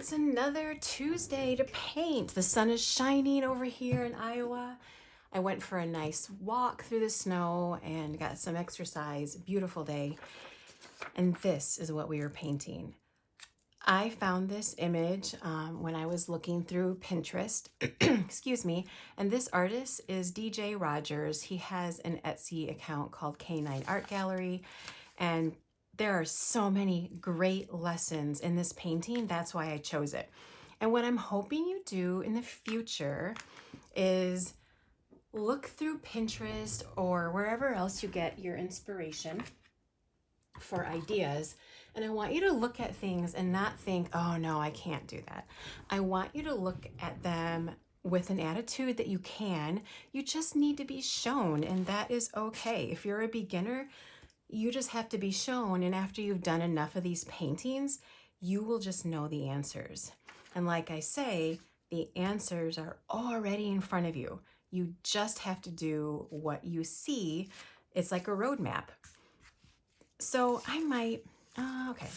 It's another Tuesday to paint. The sun is shining over here in Iowa. I went for a nice walk through the snow and got some exercise. Beautiful day. And this is what we are painting. I found this image when I was looking through Pinterest, excuse me, and this artist is DJ Rogers. He has an Etsy account called K9 Art Gallery, and there are so many great lessons in this painting. That's why I chose it. And what I'm hoping you do in the future is look through Pinterest or wherever else you get your inspiration for ideas. And I want you to look at things and not think, oh no, I can't do that. I want you to look at them with an attitude that you can. You just need to be shown, and that is okay. If you're a beginner, you just have to be shown, and after you've done enough of these paintings, you will just know the answers. And like I say, the answers are already in front of you. You just have to do what you see. It's like a roadmap. So I might, okay.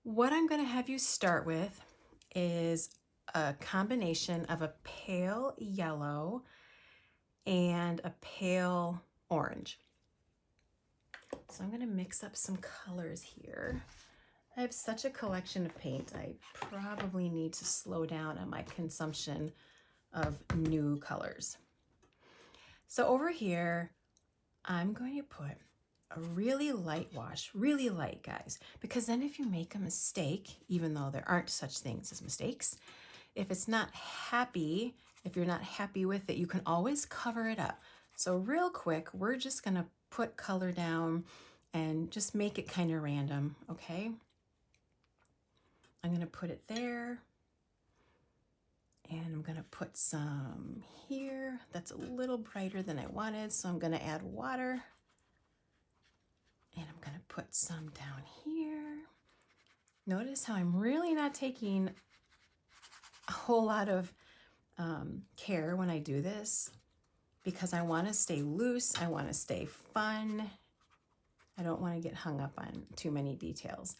What I'm going to have you start with is a combination of a pale yellow and a pale orange. So I'm going to mix up some colors here. I have such a collection of paint. I probably need to slow down on my consumption of new colors. So over here, I'm going to put a really light wash, really light, guys, because then if you make a mistake, even though there aren't such things as mistakes, if it's not happy, if you're not happy with it, you can always cover it up. So real quick, we're just going to put color down and just make it kind of random, okay? I'm going to put it there, and I'm going to put some here. That's a little brighter than I wanted, so I'm going to add water. And I'm going to put some down here. Notice how I'm really not taking a whole lot of care when I do this, because I want to stay loose. I want to stay fun. I don't want to get hung up on too many details.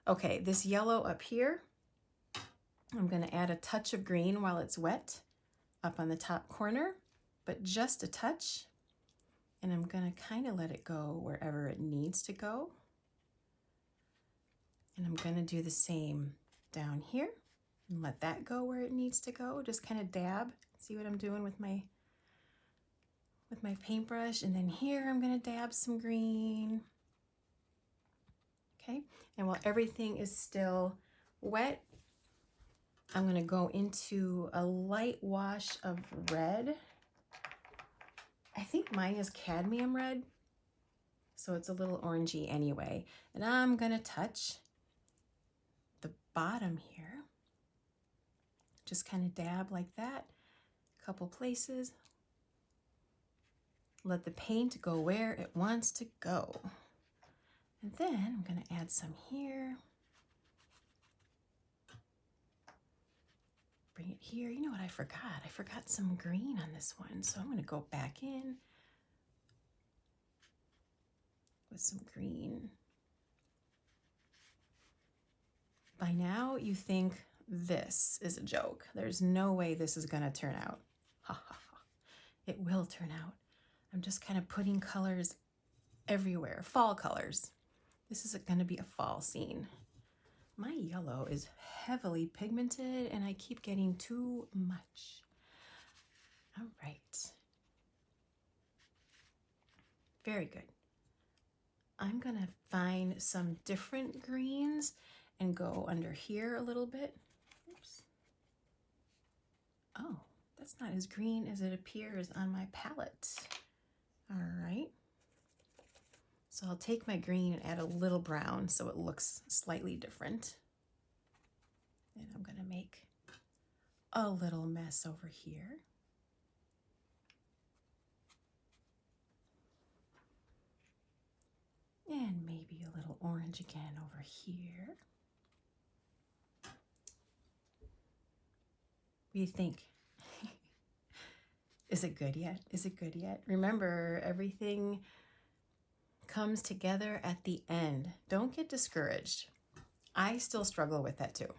Okay, this yellow up here, I'm going to add a touch of green while it's wet up on the top corner, but just a touch. And I'm going to kind of let it go wherever it needs to go. And I'm going to do the same down here and let that go where it needs to go. Just kind of dab. See what I'm doing with my paintbrush. And then here I'm going to dab some green. Okay, and while everything is still wet, I'm going to go into a light wash of red. I think mine is cadmium red, so it's a little orangey anyway. And I'm going to touch the bottom here. Just kind of dab like that, a couple places. Let the paint go where it wants to go. And then I'm going to add some here. Bring it here. You know what I forgot? I forgot some green on this one. So I'm going to go back in with some green. By now you think this is a joke. There's no way this is going to turn out. Ha ha ha. It will turn out. I'm just kind of putting colors everywhere. Fall colors. This is going to be a fall scene. My yellow is heavily pigmented and I keep getting too much. All right. Very good. I'm going to find some different greens and go under here a little bit. Oops. Oh, that's not as green as it appears on my palette. All right. So I'll take my green and add a little brown so it looks slightly different. And I'm going to make a little mess over here. And maybe a little orange again over here. What do you think? Is it good yet? Is it good yet? Remember, everything comes together at the end. Don't get discouraged. I still struggle with that too.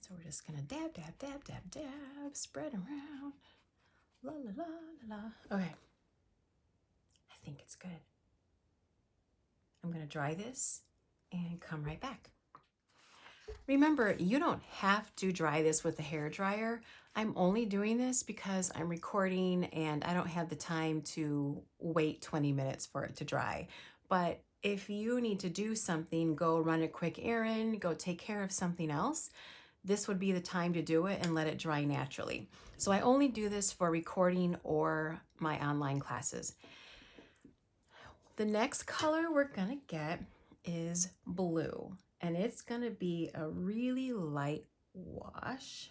So we're just gonna dab, dab, dab, dab, dab, spread around. La, la, la, la, la. Okay. I think it's good. I'm gonna dry this and come right back. Remember, you don't have to dry this with a hair dryer. I'm only doing this because I'm recording and I don't have the time to wait 20 minutes for it to dry. But if you need to do something, go run a quick errand, go take care of something else, this would be the time to do it and let it dry naturally. So I only do this for recording or my online classes. The next color we're gonna get is blue, and it's gonna be a really light wash.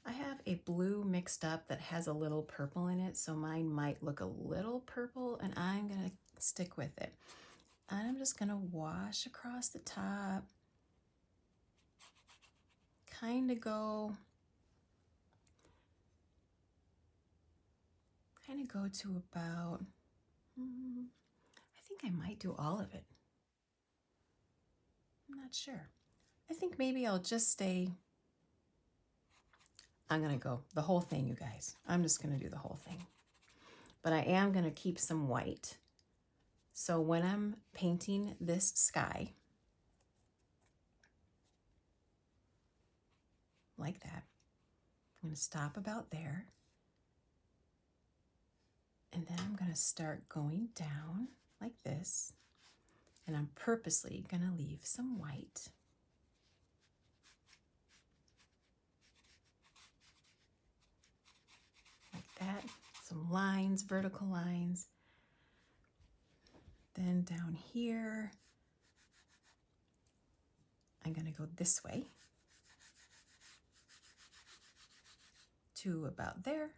I have a blue mixed up that has a little purple in it, so mine might look a little purple, and I'm gonna stick with it. I'm just gonna wash across the top, kind of go to about, I think I might do all of it. I'm not sure. I think maybe I'll just stay, I'm gonna go the whole thing, you guys. I'm just gonna do the whole thing. But I am gonna keep some white. So when I'm painting this sky, like that, I'm gonna stop about there. And then I'm gonna start going down like this. And I'm purposely gonna leave some white. Like that, some lines, vertical lines. Then down here, I'm gonna go this way to about there.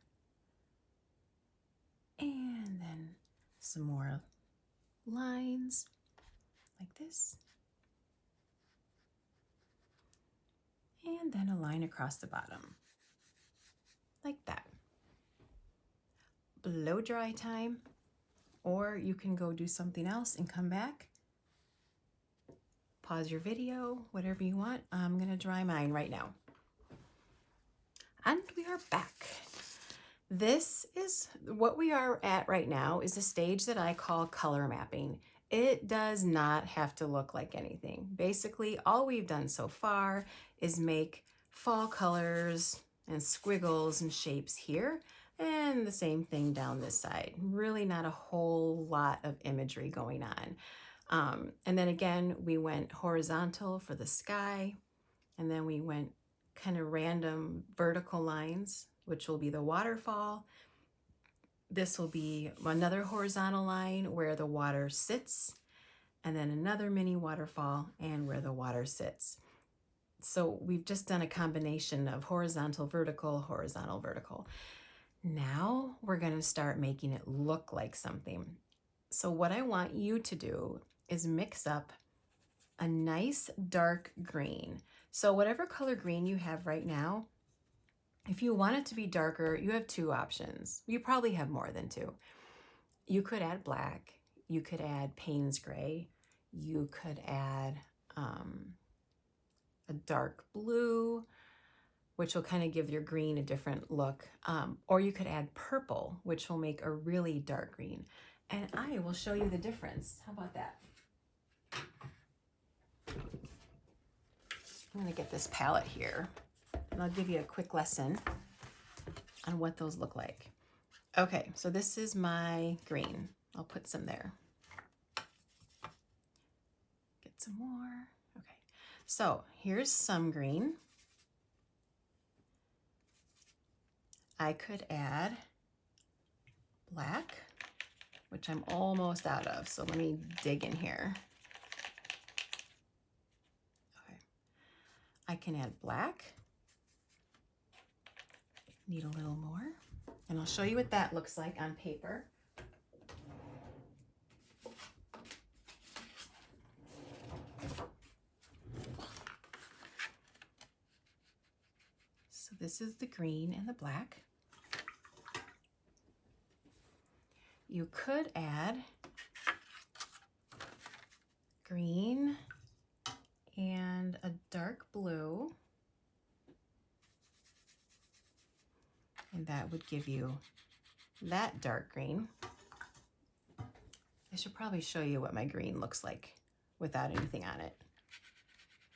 And then some more lines like this. And then a line across the bottom, like that. Blow dry time, or you can go do something else and come back. Pause your video, whatever you want. I'm gonna dry mine right now. And we are back. This is what we are at right now, is a stage that I call color mapping. It does not have to look like anything. Basically, all we've done so far is make fall colors and squiggles and shapes here, and the same thing down this side. Really not a whole lot of imagery going on. And then again, we went horizontal for the sky, and then we went kind of random vertical lines, which will be the waterfall. This will be another horizontal line where the water sits, and then another mini waterfall and where the water sits. So we've just done a combination of horizontal, vertical, horizontal, vertical. Now we're gonna start making it look like something. So what I want you to do is mix up a nice dark green. So whatever color green you have right now, if you want it to be darker, you have two options. You probably have more than two. You could add black, you could add Paynes Gray, you could add a dark blue, which will kind of give your green a different look. Or you could add purple, which will make a really dark green. And I will show you the difference. How about that? I'm gonna get this palette here, and I'll give you a quick lesson on what those look like. Okay, so this is my green. I'll put some there. Get some more. Okay, so here's some green. I could add black, which I'm almost out of, so let me dig in here. Okay, I can add black. Need a little more, and I'll show you what that looks like on paper. So this is the green and the black. You could add green and a dark would give you that dark green. I should probably show you what my green looks like without anything on it.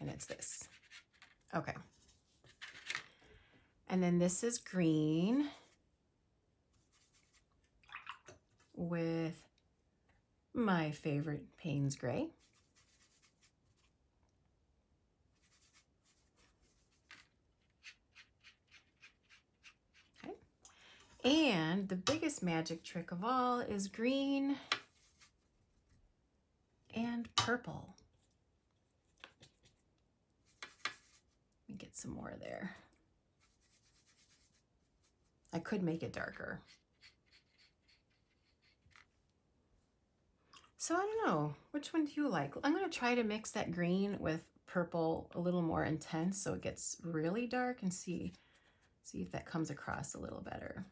And it's this. Okay. And then this is green with my favorite Paynes Gray. Okay. And the biggest magic trick of all is green and purple. Let me get some more there. I could make it darker. So I don't know, which one do you like? I'm gonna try to mix that green with purple a little more intense so it gets really dark, and see if that comes across a little better.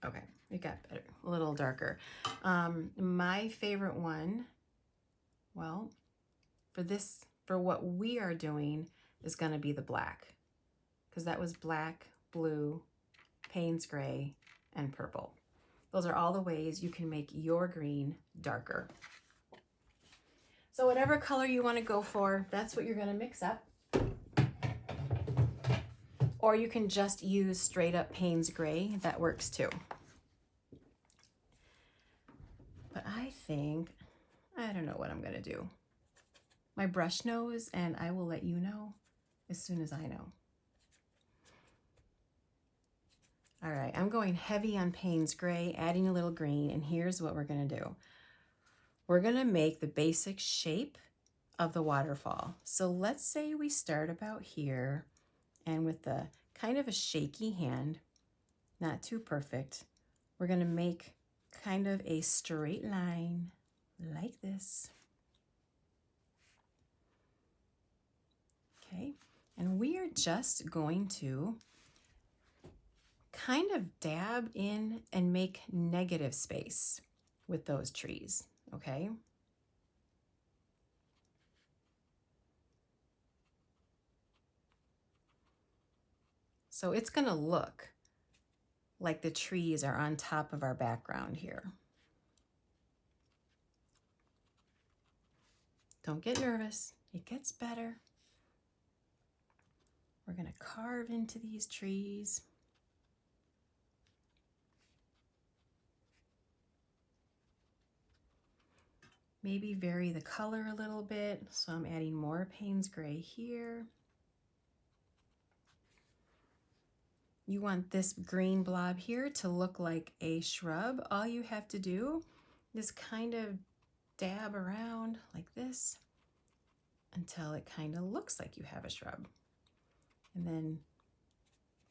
Okay, it got better, a little darker. My favorite one, well, for what we are doing is gonna be the black, because that was black, blue, Paynes Gray, and purple. Those are all the ways you can make your green darker. So whatever color you want to go for, that's what you're going to mix up. Or you can just use straight up Paynes Gray. That works too. But I think, I don't know what I'm going to do. My brush knows, and I will let you know as soon as I know. All right, I'm going heavy on Paynes Gray, adding a little green, and here's what we're gonna do. We're gonna make the basic shape of the waterfall. So let's say we start about here, and with the kind of a shaky hand, not too perfect, we're gonna make kind of a straight line like this. Okay, and we are just going to kind of dab in and make negative space with those trees, okay? So it's gonna look like the trees are on top of our background here. Don't get nervous, it gets better. We're gonna carve into these trees. Maybe vary the color a little bit. So I'm adding more Paynes Gray here. You want this green blob here to look like a shrub. All you have to do is kind of dab around like this until it kind of looks like you have a shrub. And then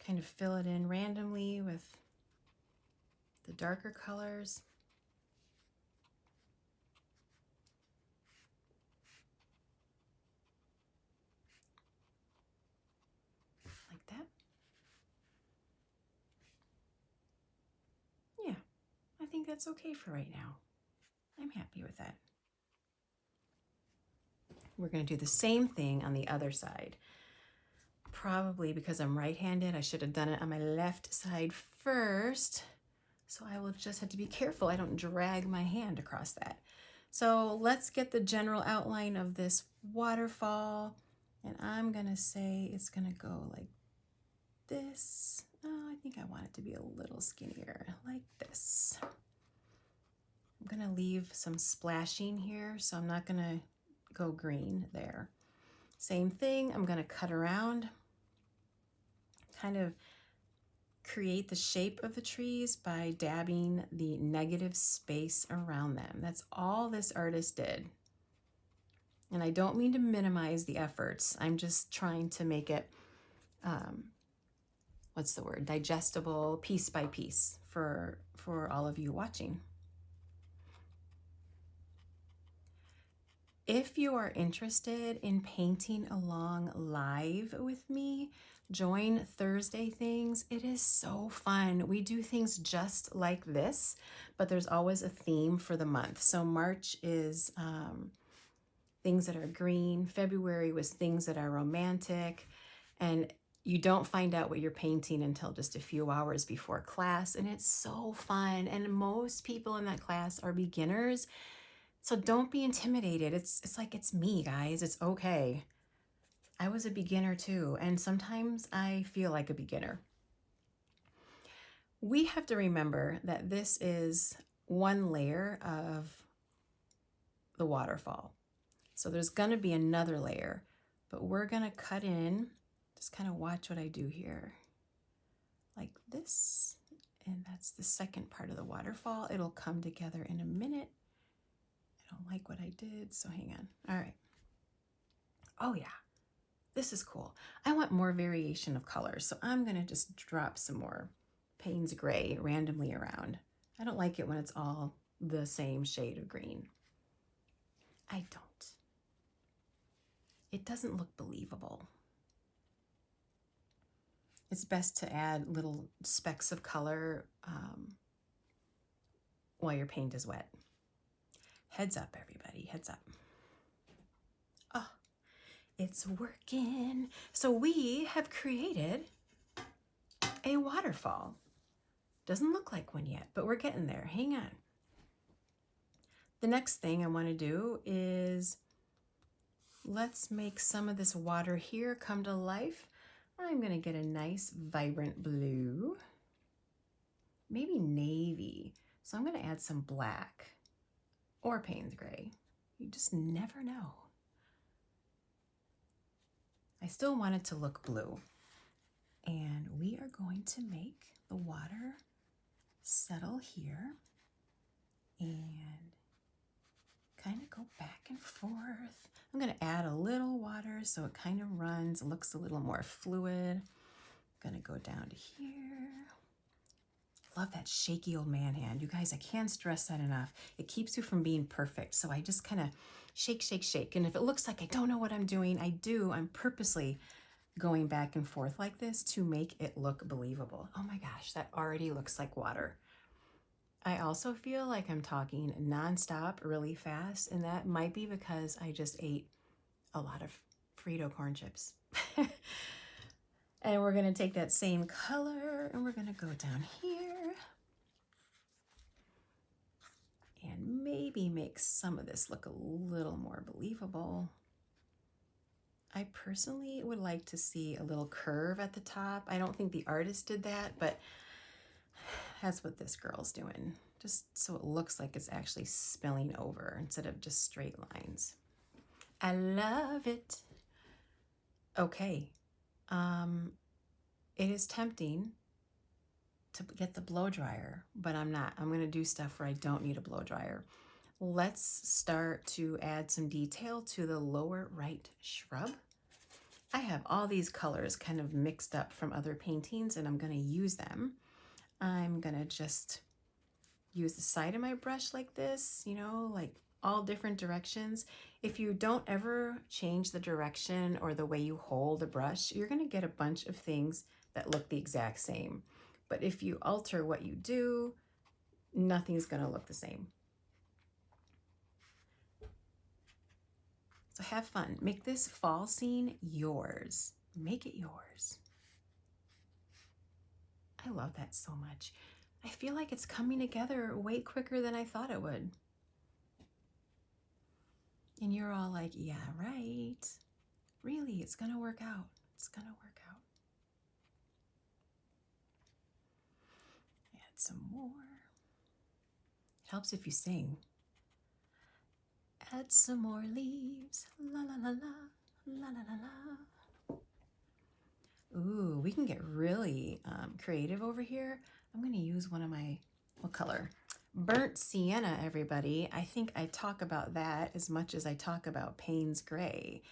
kind of fill it in randomly with the darker colors. Like that. Yeah, I think that's okay for right now. I'm happy with that. We're going to do the same thing on the other side. Probably because I'm right-handed, I should have done it on my left side first. So I will just have to be careful I don't drag my hand across that. So let's get the general outline of this waterfall. And I'm gonna say it's gonna go like this. Oh, I think I want it to be a little skinnier, like this. I'm gonna leave some splashing here, so I'm not gonna go green there. Same thing, I'm gonna cut around, kind of create the shape of the trees by dabbing the negative space around them. That's all this artist did. And I don't mean to minimize the efforts. I'm just trying to make it, what's the word, digestible, piece by piece for all of you watching. If you are interested in painting along live with me, join Thursday Things. It is so fun. We do things just like this, but there's always a theme for the month. So March is things that are green. February was things that are romantic. And You don't find out what you're painting until just a few hours before class, and it's so fun. And most people in that class are beginners, so don't be intimidated. It's like, it's me, guys. It's okay. I was a beginner too, and sometimes I feel like a beginner. We have to remember that this is one layer of the waterfall. So there's going to be another layer, but we're going to cut in. Just kind of watch what I do here. Like this, and that's the second part of the waterfall. It'll come together in a minute. I don't like what I did, so hang on. All right. Oh yeah, this is cool. I want more variation of colors, so I'm gonna just drop some more Paynes Gray randomly around. I don't like it when it's all the same shade of green. I don't. It doesn't look believable. It's best to add little specks of color while your paint is wet. Heads up, everybody, heads up. Oh, it's working. So we have created a waterfall. Doesn't look like one yet, but we're getting there. Hang on. The next thing I want to do is let's make some of this water here come to life. I'm going to get a nice vibrant blue, maybe navy. So I'm going to add some black or Paynes Gray. You just never know. I still want it to look blue. And we are going to make the water settle here and kind of go back and forth. I'm going to add a little water so it kind of runs, looks a little more fluid. I'm going to go down to here. I love that shaky old man hand. You guys, I can't stress that enough. It keeps you from being perfect. So I just kind of shake, shake, shake. And if it looks like I don't know what I'm doing, I do. I'm purposely going back and forth like this to make it look believable. Oh my gosh, that already looks like water. I also feel like I'm talking nonstop really fast, and that might be because I just ate a lot of Frito corn chips. And we're going to take that same color and we're going to go down here and maybe make some of this look a little more believable. I personally would like to see a little curve at the top. I don't think the artist did that, but that's what this girl's doing, just so it looks like it's actually spilling over instead of just straight lines. I love it. Okay, it is tempting to get the blow dryer, but I'm not. I'm gonna do stuff where I don't need a blow dryer. Let's start to add some detail to the lower right shrub. I have all these colors kind of mixed up from other paintings, and I'm gonna use them. I'm gonna just use the side of my brush like this, you know, like all different directions. If you don't ever change the direction or the way you hold the brush, you're gonna get a bunch of things that look the exact same. But if you alter what you do, nothing's gonna look the same. So have fun. Make this fall scene yours. Make it yours. I love that so much. I feel like it's coming together way quicker than I thought it would. And you're all like, yeah, right. Really, it's gonna work out. It's gonna work out. Add some more. It helps if you sing. Add some more leaves. La la la la, la la la la. Ooh, we can get really creative over here. I'm gonna use one of my, what color? Burnt Sienna, everybody. I think I talk about that as much as I talk about Paynes Gray.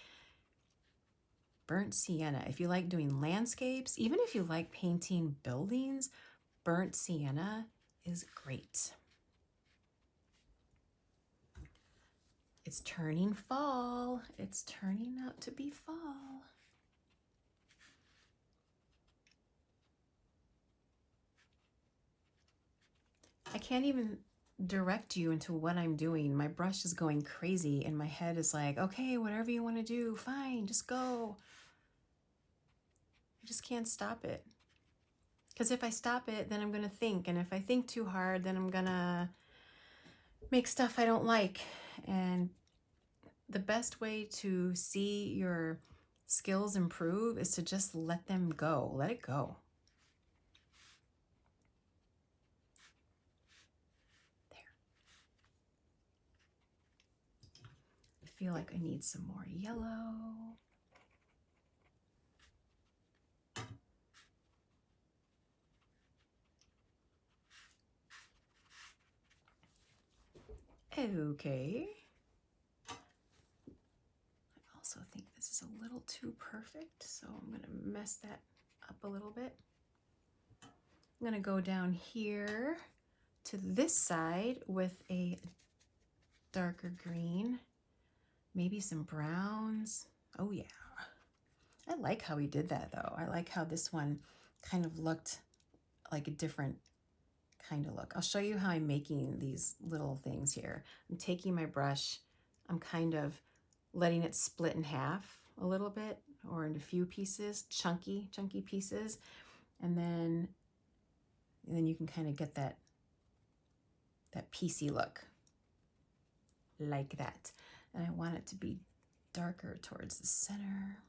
Burnt Sienna. If you like doing landscapes, even if you like painting buildings, burnt sienna is great. It's turning fall. It's turning out to be fall. I can't even direct you into what I'm doing. My brush is going crazy and my head is like, okay, whatever you want to do, fine, just go. just can't stop it. Because if I stop it, then I'm going to think. And if I think too hard, then I'm going to make stuff I don't like. And the best way to see your skills improve is to just let them go. Let it go. There. I feel like I need some more yellow. Okay. I also think this is a little too perfect, so I'm going to mess that up a little bit. I'm going to go down here to this side with a darker green, maybe some browns. Oh yeah. I like how he did that though. I like how this one kind of looked like a different kind of look. I'll show you how I'm making these little things here. I'm taking my brush, I'm kind of letting it split in half a little bit or into a few pieces, chunky pieces. And then you can kind of get that piecey look like that. And I want it to be darker towards the center.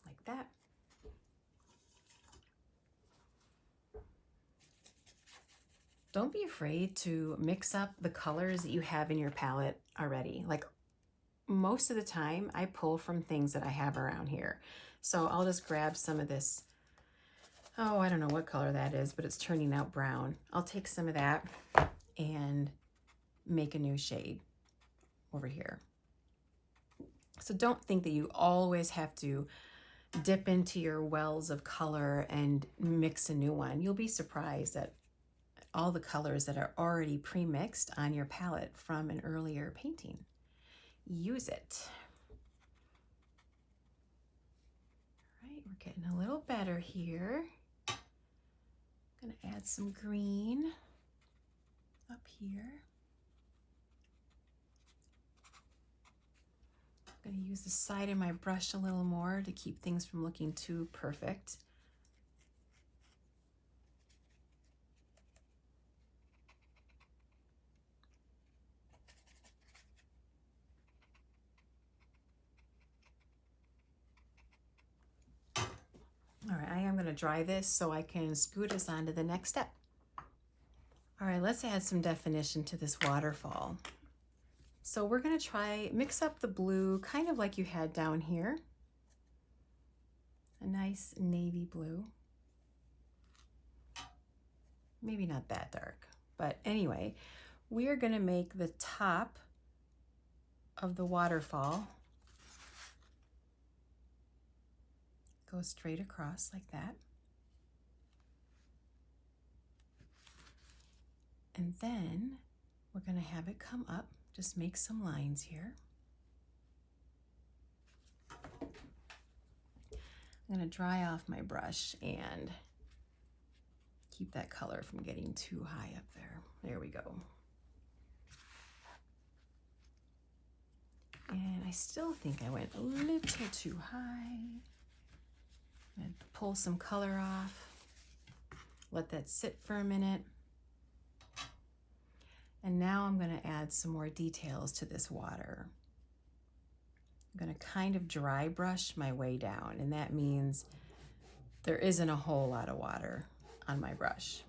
Like that. Don't be afraid to mix up the colors that you have in your palette already. Like most of the time I pull from things that I have around here. So I'll just grab some of this. Oh, I don't know what color that is, but it's turning out brown. I'll take some of that and make a new shade over here. So don't think that you always have to dip into your wells of color and mix a new one. You'll be surprised at all the colors that are already pre-mixed on your palette from an earlier painting. Use it. All right, we're getting a little better here. I'm gonna add some green up here. I'm gonna use the side of my brush a little more to keep things from looking too perfect. All right, I am going to dry this so I can scoot us on to the next step. All right, let's add some definition to this waterfall. So we're going to mix up the blue kind of like you had down here. A nice navy blue. Maybe not that dark, but anyway, we are going to make the top of the waterfall go straight across like that. And then we're going to have it come up. Just make some lines here. I'm going to dry off my brush and keep that color from getting too high up there. There we go. And I still think I went a little too high. I'm going to pull some color off. Let that sit for a minute. And now I'm going to add some more details to this water. I'm going to kind of dry brush my way down, and that means there isn't a whole lot of water on my brush.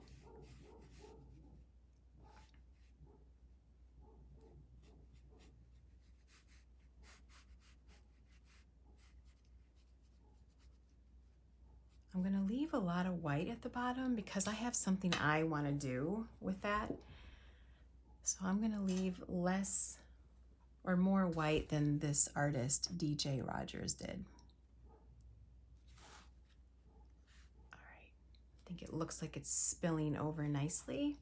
I'm going to leave a lot of white at the bottom because I have something I want to do with that. So I'm going to leave less or more white than this artist DJ Rogers did. All right, I think it looks like it's spilling over nicely.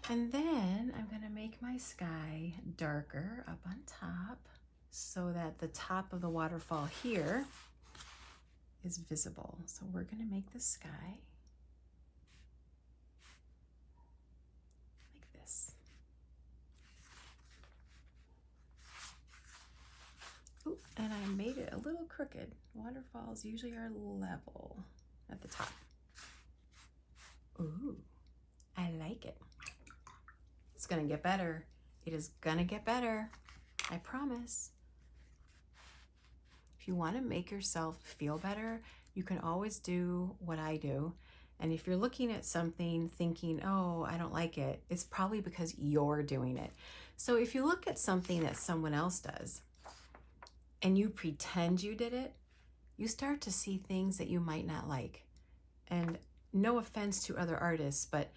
And then I'm going to make my sky darker up on top so that the top of the waterfall here is visible. So we're going to make the sky like this. And I made it a little crooked. Waterfalls usually are level at the top. Ooh, I like it. It's gonna get better. It is gonna get better. I promise. If you want to make yourself feel better, you can always do what I do. And if you're looking at something thinking, oh, I don't like it, it's probably because you're doing it. So if you look at something that someone else does and you pretend you did it, you start to see things that you might not like. And no offense to other artists, but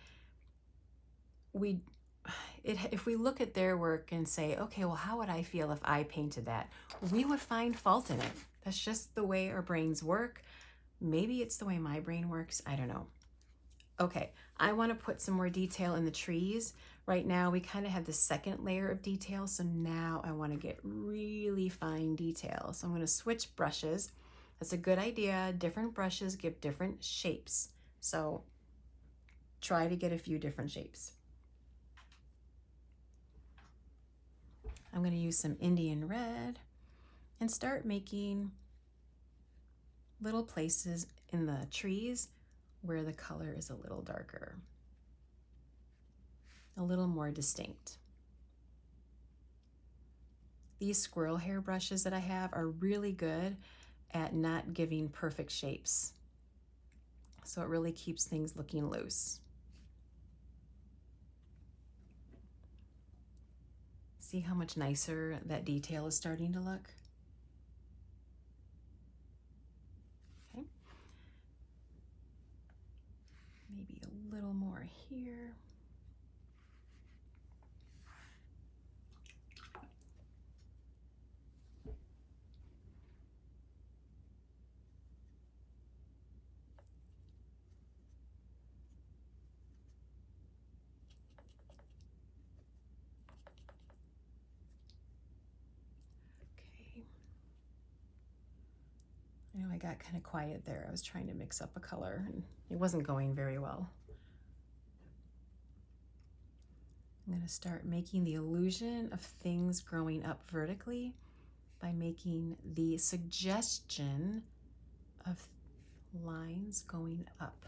if we look at their work and say, okay, well, how would I feel if I painted that? We would find fault in it. That's just the way our brains work. Maybe it's the way my brain works. I don't know. Okay, I want to put some more detail in the trees. Right now, we kind of have the second layer of detail. So now I want to get really fine detail. So I'm going to switch brushes. That's a good idea. Different brushes give different shapes. So try to get a few different shapes. I'm going to use some Indian red and start making little places in the trees where the color is a little darker, a little more distinct. These squirrel hair brushes that I have are really good at not giving perfect shapes. So it really keeps things looking loose. See how much nicer that detail is starting to look? Okay. Maybe a little more here. I know I got kind of quiet there. I was trying to mix up a color and it wasn't going very well. I'm going to start making the illusion of things growing up vertically by making the suggestion of lines going up.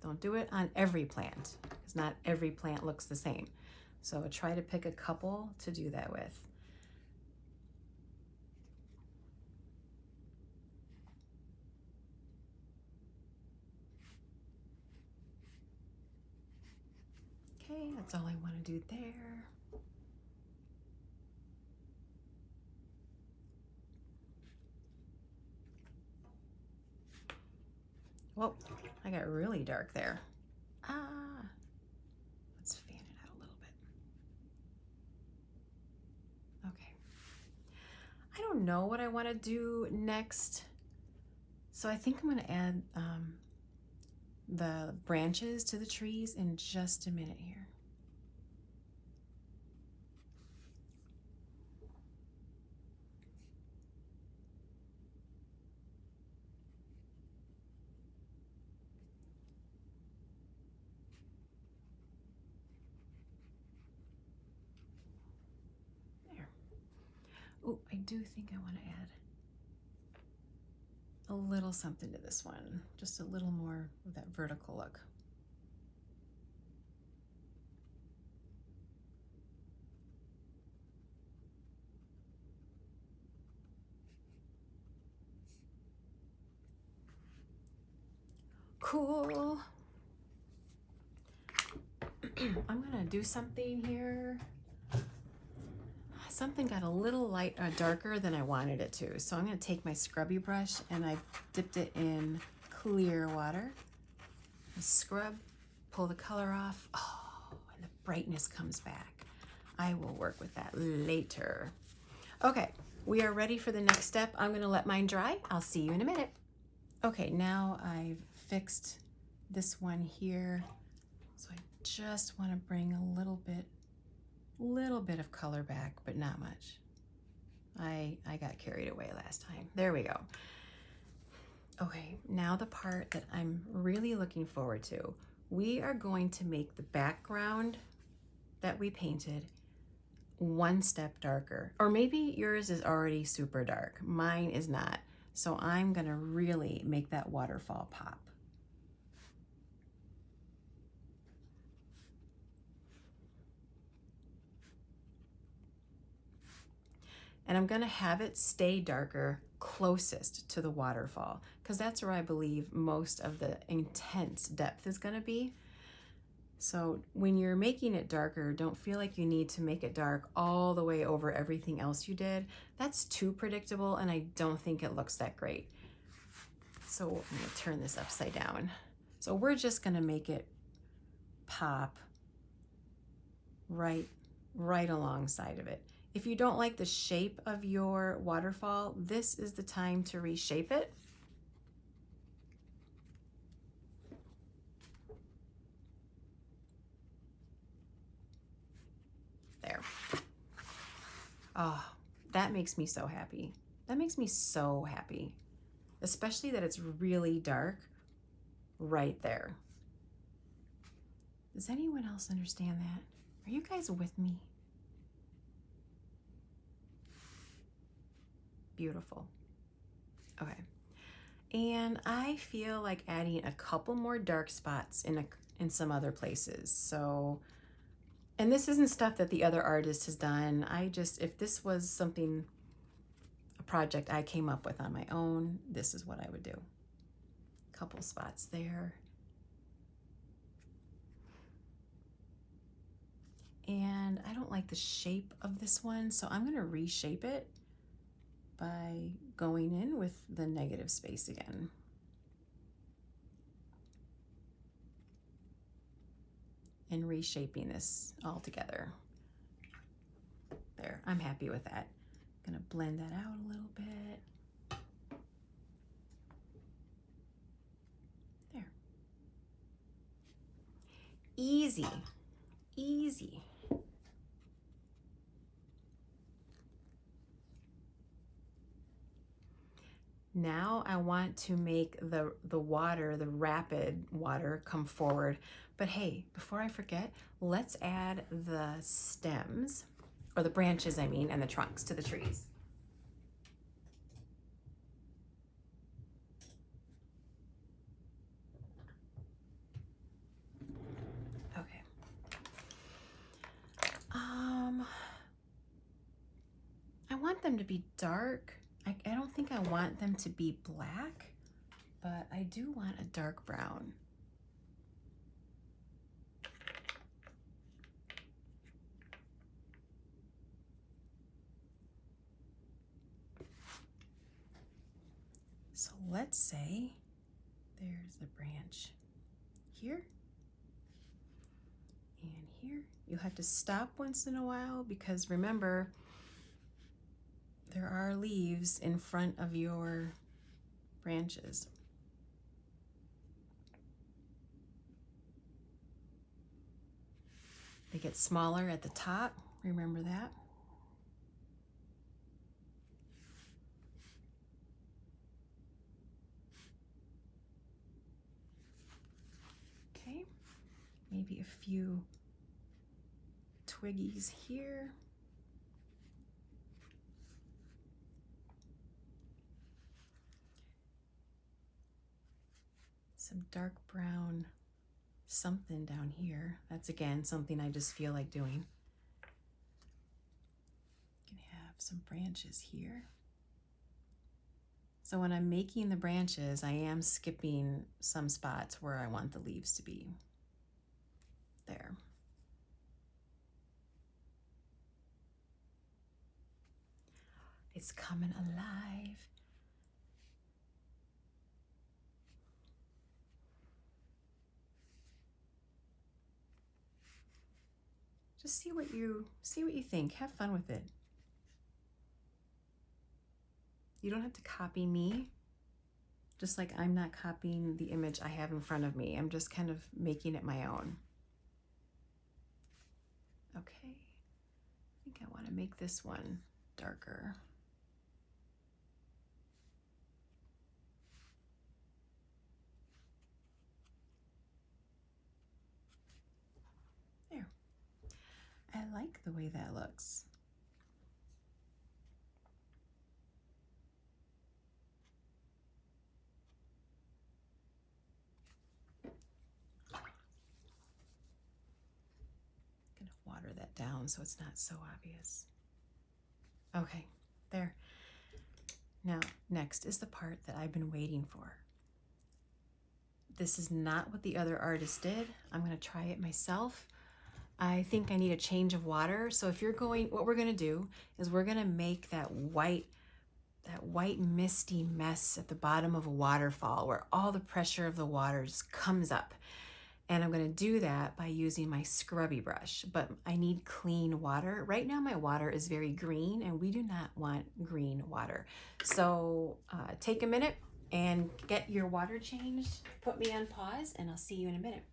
Don't do it on every plant because not every plant looks the same. So try to pick a couple to do that with. Okay, that's all I want to do there. Whoa, I got really dark there. Let's fan it out a little bit. Okay. I don't know what I want to do next. So I think I'm going to add the branches to the trees in just a minute here. Oh, I do think I want to add a little something to this one, just a little more of that vertical look. Cool. I'm gonna do something here. Something got a little darker than I wanted it to. So I'm gonna take my scrubby brush and I dipped it in clear water. Scrub, pull the color off. Oh, and the brightness comes back. I will work with that later. Okay, we are ready for the next step. I'm gonna let mine dry. I'll see you in a minute. Okay, now I've fixed this one here. So I just wanna bring a little bit of color back, but not much. I got carried away last time. There we go. Okay, now the part that I'm really looking forward to. We are going to make the background that we painted one step darker. Or maybe yours is already super dark. Mine is not. So I'm gonna really make that waterfall pop. And I'm gonna have it stay darker closest to the waterfall, because that's where I believe most of the intense depth is gonna be. So when you're making it darker, don't feel like you need to make it dark all the way over everything else you did. That's too predictable, and I don't think it looks that great. So I'm gonna turn this upside down. So we're just gonna make it pop right alongside of it. If you don't like the shape of your waterfall, this is the time to reshape it. There. Oh, that makes me so happy. That makes me so happy. Especially that it's really dark right there. Does anyone else understand that? Are you guys with me? Beautiful. Okay. And I feel like adding a couple more dark spots in some other places. So, and this isn't stuff that the other artist has done. If this was something, a project I came up with on my own, this is what I would do. Couple spots there. And I don't like the shape of this one, so I'm gonna reshape it by going in with the negative space again. And reshaping this all together. There, I'm happy with that. I'm gonna blend that out a little bit. There. Easy, easy. Now I want to make the water, the rapid water, come forward. But hey, before I forget, let's add the stems, or the branches, I mean, and the trunks to the trees. Okay. I want them to be dark. I don't think I want them to be black, but I do want a dark brown. So let's say there's a branch here and here. You'll have to stop once in a while, because remember, there are leaves in front of your branches. They get smaller at the top, remember that? Okay, maybe a few twiggies here. Some dark brown something down here. That's again something I just feel like doing. You can have some branches here. So when I'm making the branches, I am skipping some spots where I want the leaves to be. There. It's coming alive. Just see what you think. Have fun with it. You don't have to copy me, just like I'm not copying the image I have in front of me. I'm just kind of making it my own. Okay, I think I want to make this one darker. There. I like the way that looks. water that down so it's not so obvious. Okay, there. Now, next is the part that I've been waiting for. This is not what the other artist did. I'm gonna try it myself. I think I need a change of water. So if you're going, what we're gonna do is we're gonna make that white misty mess at the bottom of a waterfall where all the pressure of the water just comes up. And I'm gonna do that by using my scrubby brush, but I need clean water. Right now my water is very green and we do not want green water. So take a minute and get your water changed. Put me on pause and I'll see you in a minute.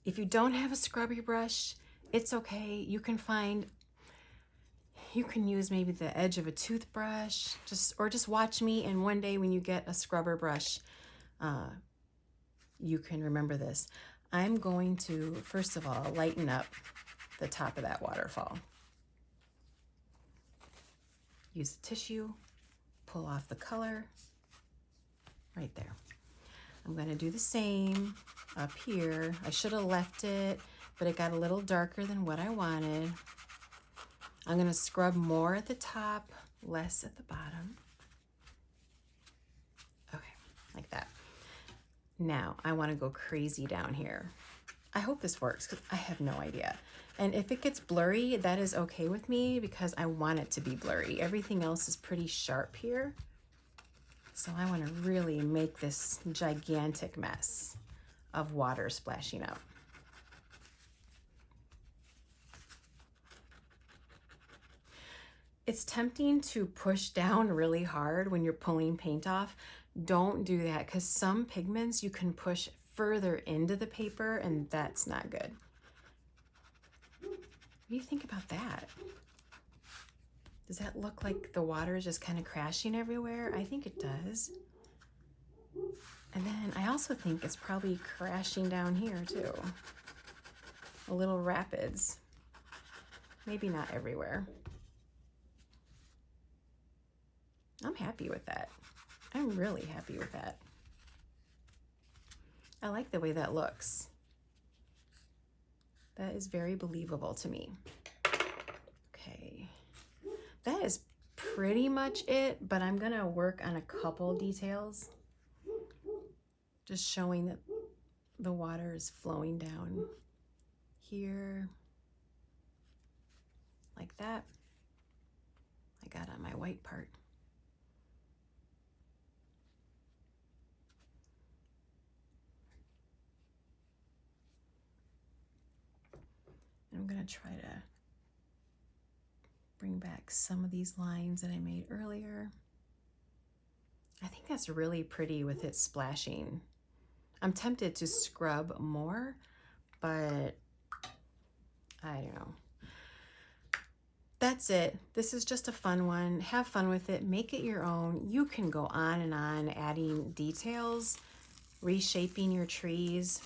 If you don't have a scrubby brush, it's okay. You can use maybe the edge of a toothbrush, or just watch me, and one day when you get a scrubber brush, you can remember this. I'm going to, first of all, lighten up the top of that waterfall. Use a tissue, pull off the color right there. I'm going to do the same up here. I should have left it, but it got a little darker than what I wanted. I'm going to scrub more at the top, less at the bottom. Okay, like that. Now I want to go crazy down here. I hope this works because I have no idea. And if it gets blurry, that is okay with me because I want it to be blurry. Everything else is pretty sharp here. So I want to really make this gigantic mess of water splashing out. It's tempting to push down really hard when you're pulling paint off. Don't do that because some pigments you can push further into the paper and that's not good. What do you think about that? Does that look like the water is just kind of crashing everywhere? I think it does. And then I also think it's probably crashing down here too. A little rapids. Maybe not everywhere. I'm happy with that. I'm really happy with that. I like the way that looks. That is very believable to me. Okay. That is pretty much it, but I'm gonna work on a couple details. Just showing that the water is flowing down here, like that. I got on my white part. And I'm gonna try to bring back some of these lines that I made earlier. I think that's really pretty with it splashing. I'm tempted to scrub more, but I don't know. That's it. This is just a fun one. Have fun with it. Make it your own. You can go on and on adding details, reshaping your trees.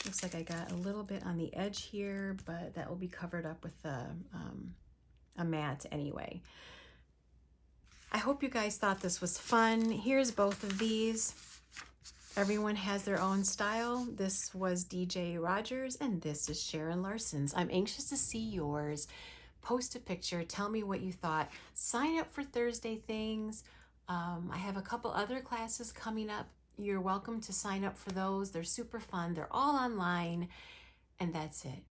Looks like I got a little bit on the edge here, but that will be covered up with a mat anyway. I hope you guys thought this was fun. Here's both of these. Everyone has their own style. This was DJ Rogers and this is Sharon Larson's. I'm anxious to see yours. Post a picture. Tell me what you thought. Sign up for Thursday things. I have a couple other classes coming up. You're welcome to sign up for those. They're super fun. They're all online. And that's it.